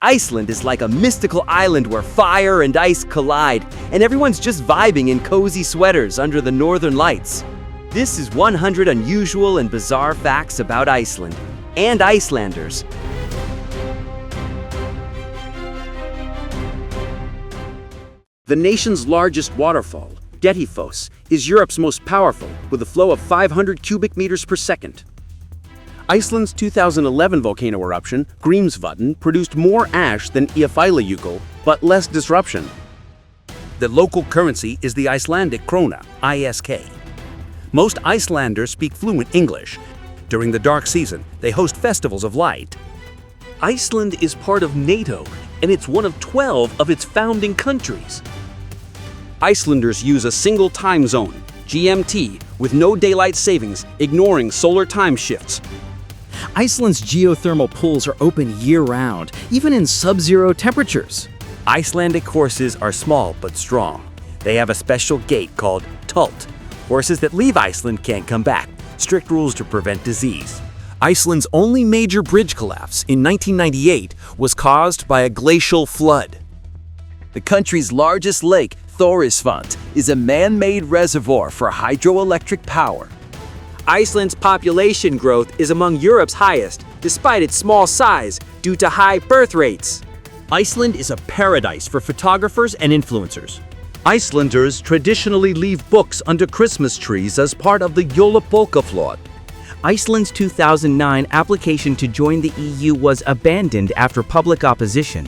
Iceland is like a mystical island where fire and ice collide, and everyone's just vibing in cozy sweaters under the northern lights. This is 100 unusual and bizarre facts about Iceland and Icelanders. The nation's largest waterfall, Dettifoss, is Europe's most powerful, with a flow of 500 cubic meters per second. Iceland's 2011 volcano eruption, Grímsvötn, produced more ash than Eyjafjallajökull, but less disruption. The local currency is the Icelandic krona, ISK. Most Icelanders speak fluent English. During the dark season, they host festivals of light. Iceland is part of NATO, and it's one of 12 of its founding countries. Icelanders use a single time zone, GMT, with no daylight savings, ignoring solar time shifts. Iceland's geothermal pools are open year-round, even in sub-zero temperatures. Icelandic horses are small but strong. They have a special gait called tult. Horses that leave Iceland can't come back. Strict rules to prevent disease. Iceland's only major bridge collapse in 1998 was caused by a glacial flood. The country's largest lake, Thorisvatn, is a man-made reservoir for hydroelectric power. Iceland's population growth is among Europe's highest, despite its small size, due to high birth rates. Iceland is a paradise for photographers and influencers. Icelanders traditionally leave books under Christmas trees as part of the jólabókaflóð. Iceland's 2009 application to join the EU was abandoned after public opposition.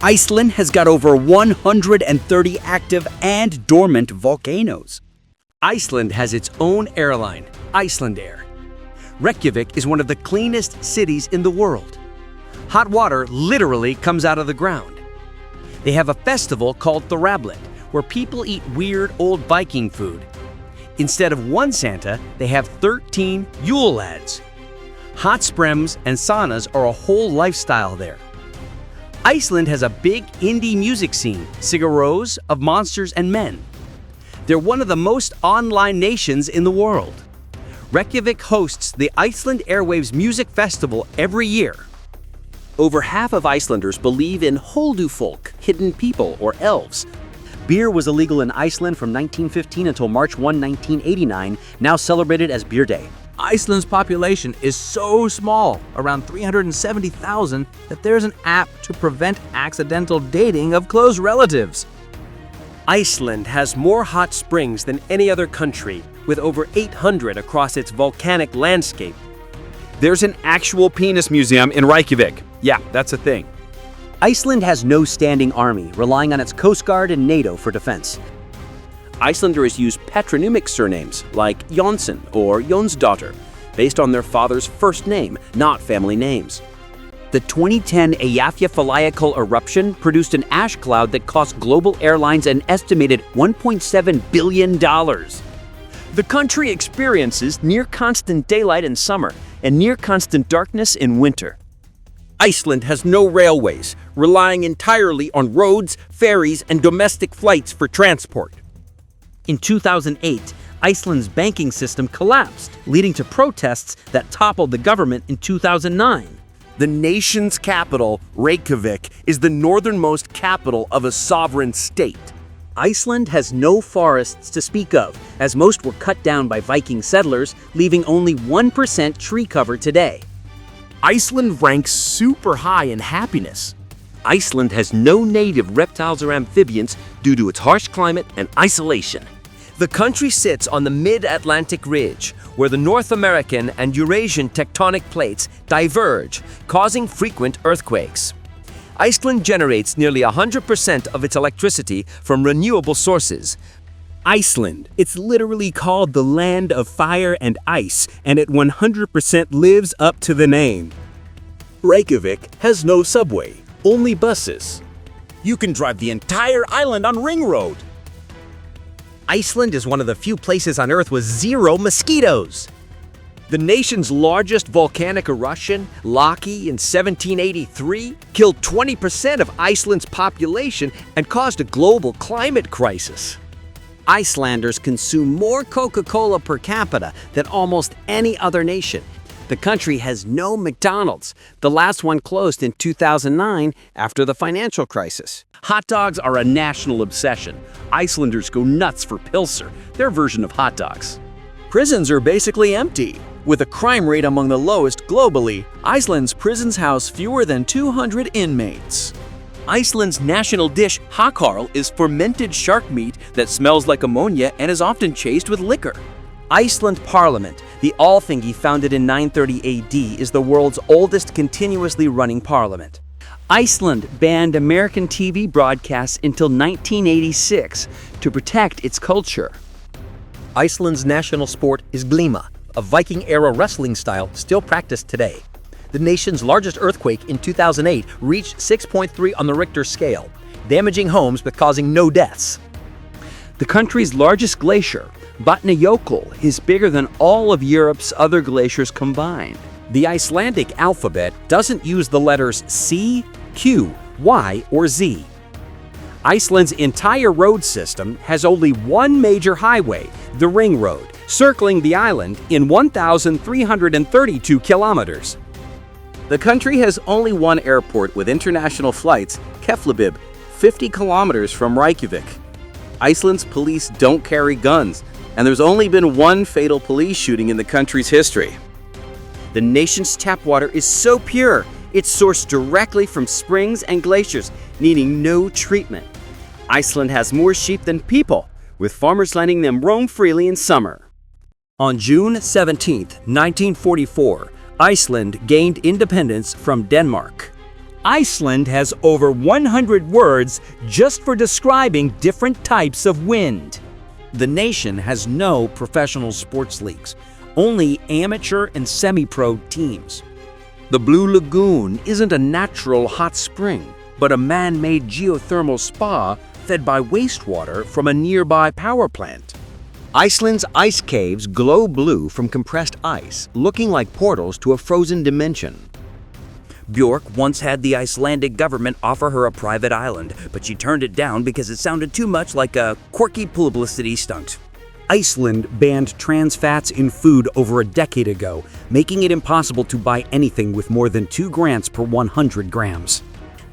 Iceland has got over 130 active and dormant volcanoes. Iceland has its own airline, Icelandair. Reykjavik is one of the cleanest cities in the world. Hot water literally comes out of the ground. They have a festival called Thorablit, where people eat weird old Viking food. Instead of one Santa, they have 13 Yule lads. Hot springs and saunas are a whole lifestyle there. Iceland has a big indie music scene, Sigur Rós of Monsters and Men. They're one of the most online nations in the world. Reykjavik hosts the Iceland Airwaves Music Festival every year. Over half of Icelanders believe in Huldufolk, hidden people or elves. Beer was illegal in Iceland from 1915 until March 1, 1989, now celebrated as Beer Day. Iceland's population is so small, around 370,000, that there's an app to prevent accidental dating of close relatives. Iceland has more hot springs than any other country, with over 800 across its volcanic landscape. There's an actual penis museum in Reykjavik. Yeah, that's a thing. Iceland has no standing army, relying on its Coast Guard and NATO for defense. Icelanders use patronymic surnames like Jonsson or Jonsdóttir, based on their father's first name, not family names. The 2010 Eyjafjallajökull eruption produced an ash cloud that cost global airlines an estimated $1.7 billion. The country experiences near constant daylight in summer and near constant darkness in winter. Iceland has no railways, relying entirely on roads, ferries, and domestic flights for transport. In 2008, Iceland's banking system collapsed, leading to protests that toppled the government in 2009. The nation's capital, Reykjavik, is the northernmost capital of a sovereign state. Iceland has no forests to speak of, as most were cut down by Viking settlers, leaving only 1% tree cover today. Iceland ranks super high in happiness. Iceland has no native reptiles or amphibians due to its harsh climate and isolation. The country sits on the mid-Atlantic ridge, where the North American and Eurasian tectonic plates diverge, causing frequent earthquakes. Iceland generates nearly 100% of its electricity from renewable sources. Iceland, it's literally called the land of fire and ice, and it 100% lives up to the name. Reykjavik has no subway, only buses. You can drive the entire island on Ring Road. Iceland is one of the few places on Earth with zero mosquitoes. The nation's largest volcanic eruption, Laki, in 1783, killed 20% of Iceland's population and caused a global climate crisis. Icelanders consume more Coca-Cola per capita than almost any other nation. The country has no McDonald's. The last one closed in 2009 after the financial crisis. Hot dogs are a national obsession. Icelanders go nuts for Pilser, their version of hot dogs. Prisons are basically empty. With a crime rate among the lowest globally, Iceland's prisons house fewer than 200 inmates. Iceland's national dish, hakarl, is fermented shark meat that smells like ammonia and is often chased with liquor. Iceland Parliament, the Alþingi founded in 930 AD, is the world's oldest continuously running parliament. Iceland banned American TV broadcasts until 1986 to protect its culture. Iceland's national sport is glima, a Viking-era wrestling style still practiced today. The nation's largest earthquake in 2008 reached 6.3 on the Richter scale, damaging homes but causing no deaths. The country's largest glacier, Vatnajökull, is bigger than all of Europe's other glaciers combined. The Icelandic alphabet doesn't use the letters C, Q, Y, or Z. Iceland's entire road system has only one major highway, the Ring Road, circling the island in 1,332 kilometers. The country has only one airport with international flights, Keflavik, 50 kilometers from Reykjavik. Iceland's police don't carry guns, and there's only been one fatal police shooting in the country's history. The nation's tap water is so pure, it's sourced directly from springs and glaciers, needing no treatment. Iceland has more sheep than people, with farmers letting them roam freely in summer. On June 17, 1944, Iceland gained independence from Denmark. Iceland has over 100 words just for describing different types of wind. The nation has no professional sports leagues, only amateur and semi-pro teams. The Blue Lagoon isn't a natural hot spring, but a man-made geothermal spa fed by wastewater from a nearby power plant. Iceland's ice caves glow blue from compressed ice, looking like portals to a frozen dimension. Björk once had the Icelandic government offer her a private island, but she turned it down because it sounded too much like a quirky publicity stunt. Iceland banned trans fats in food over a decade ago, making it impossible to buy anything with more than 2 grams per 100 grams.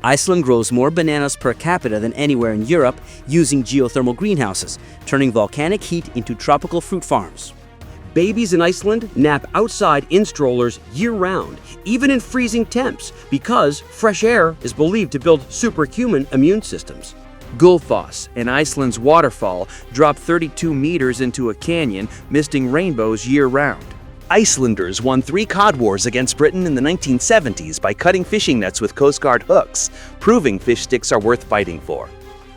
Iceland grows more bananas per capita than anywhere in Europe using geothermal greenhouses, turning volcanic heat into tropical fruit farms. Babies in Iceland nap outside in strollers year-round, even in freezing temps, because fresh air is believed to build superhuman immune systems. Gullfoss, an Iceland's waterfall, dropped 32 meters into a canyon, misting rainbows year-round. Icelanders won 3 cod wars against Britain in the 1970s by cutting fishing nets with Coast Guard hooks, proving fish sticks are worth fighting for.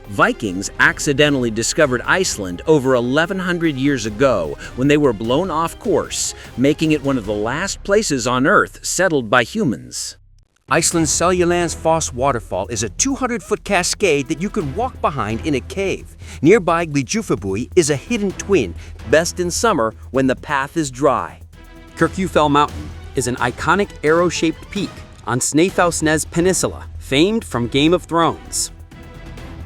Vikings accidentally discovered Iceland over 1,100 years ago when they were blown off course, making it one of the last places on Earth settled by humans. Iceland's Seljalandsfoss waterfall is a 200-foot cascade that you could walk behind in a cave. Nearby Glyjufabui is a hidden twin, best in summer when the path is dry. Kirkjufell Mountain is an iconic arrow-shaped peak on Snæfellsnes Peninsula, famed from Game of Thrones.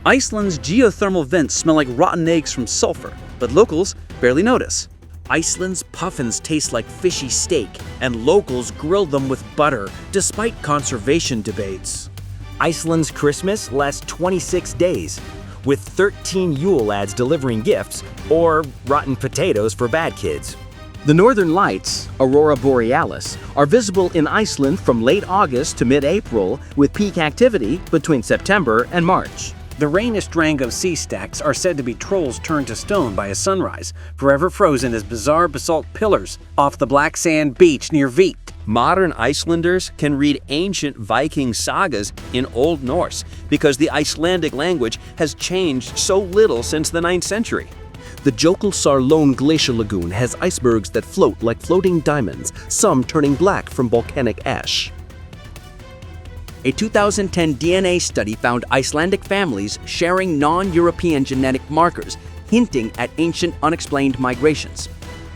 Iceland's geothermal vents smell like rotten eggs from sulfur, but locals barely notice. Iceland's puffins taste like fishy steak, and locals grill them with butter, despite conservation debates. Iceland's Christmas lasts 26 days, with 13 Yule lads delivering gifts, or rotten potatoes for bad kids. The Northern Lights, Aurora Borealis, are visible in Iceland from late August to mid-April, with peak activity between September and March. The Reynisdrango sea stacks are said to be trolls turned to stone by a sunrise, forever frozen as bizarre basalt pillars off the black sand beach near Vik. Modern Icelanders can read ancient Viking sagas in Old Norse because the Icelandic language has changed so little since the 9th century. The Jökulsárlón glacier lagoon has icebergs that float like floating diamonds, some turning black from volcanic ash. A 2010 DNA study found Icelandic families sharing non-European genetic markers, hinting at ancient unexplained migrations.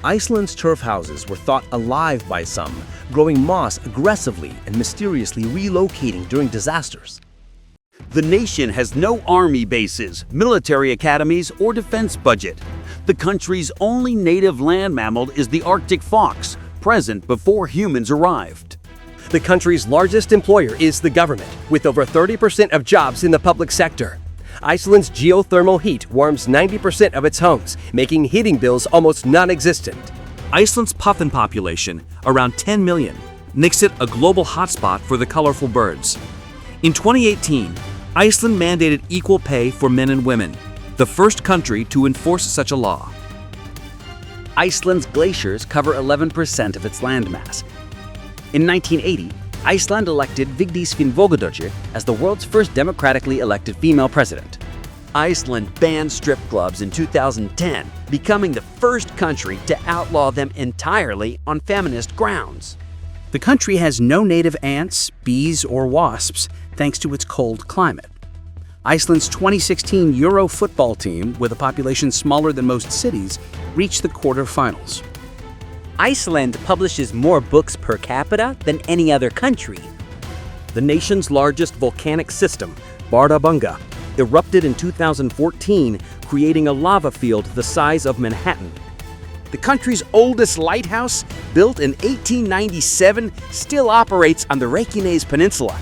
Iceland's turf houses were thought alive by some, growing moss aggressively and mysteriously relocating during disasters. The nation has no army bases, military academies, or defense budget. The country's only native land mammal is the Arctic fox, present before humans arrived. The country's largest employer is the government, with over 30% of jobs in the public sector. Iceland's geothermal heat warms 90% of its homes, making heating bills almost non-existent. Iceland's puffin population, around 10 million, makes it a global hotspot for the colorful birds. In 2018, Iceland mandated equal pay for men and women, the first country to enforce such a law. Iceland's glaciers cover 11% of its landmass. In 1980, Iceland elected Vigdís Finnbogadóttir as the world's first democratically elected female president. Iceland banned strip clubs in 2010, becoming the first country to outlaw them entirely on feminist grounds. The country has no native ants, bees, or wasps, thanks to its cold climate. Iceland's 2016 Euro football team, with a population smaller than most cities, reached the quarterfinals. Iceland publishes more books per capita than any other country. The nation's largest volcanic system, Bardarbunga, erupted in 2014, creating a lava field the size of Manhattan. The country's oldest lighthouse, built in 1897, still operates on the Reykjanes Peninsula.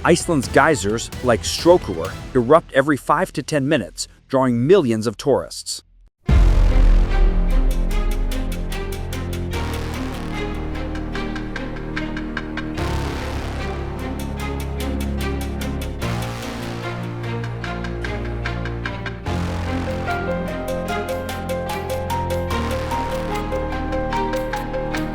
Iceland's geysers, like Strokur, erupt every 5 to 10 minutes, drawing millions of tourists.